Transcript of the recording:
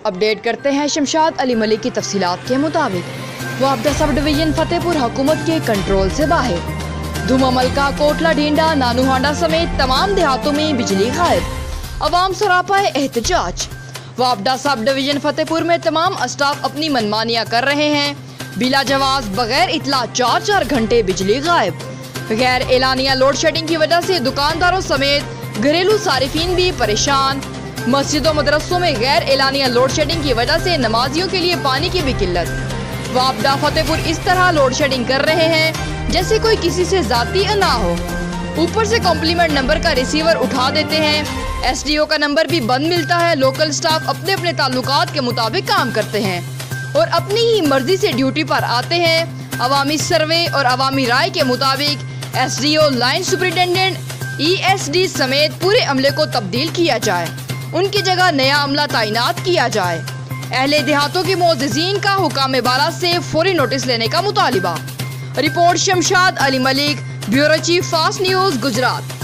Update करते हैं शमशाद अली मलिक की तफसीलात के मुताबिक वापदा सब डिवीजन फतेहपुर हुकूमत के कंट्रोल से बाहर। धुमा मलका, कोटला ढींडा, नानूहांडा समेत तमाम देहातों में बिजली गायब। अवाम सरापाए एहतजाज। वापदा सब डिवीजन फतेहपुर में तमाम स्टाफ अपनी मनमानियां कर रहे हैं। बिला जवाज बगैर इतला 4-4 घंटे बिजली गायब। गैर एलानिया लोड शेडिंग की वजह से दुकानदारों समेत घरेलू सारिफीन भी परेशान। मस्जिदों मदरसों में गैर एलानिया लोड शेडिंग की वजह से नमाजियों के लिए पानी की भी किल्लत। वापदा फतेहपुर इस तरह लोड शेडिंग कर रहे हैं जैसे कोई किसी से जाती ना हो। ऊपर से कॉम्प्लीमेंट नंबर का रिसीवर उठा देते हैं। एसडीओ का नंबर भी बंद मिलता है। लोकल स्टाफ अपने अपने ताल्लुकात के मुताबिक काम करते हैं और अपनी ही मर्जी से ड्यूटी पर आते हैं। अवामी सर्वे और अवामी राय के मुताबिक एसडीओ, लाइन सुपरिटेंडेंट, ईएसडी समेत पूरे अमले को तब्दील किया जाए, उनकी जगह नया अमला तैनात किया जाए। अहले देहातों के मोअज़्ज़िज़ीन का हुकाम बाला से फौरी नोटिस लेने का मुतालिबा। Report Shamshad Ali Malik, bureau chief, Fast News, Gujarat.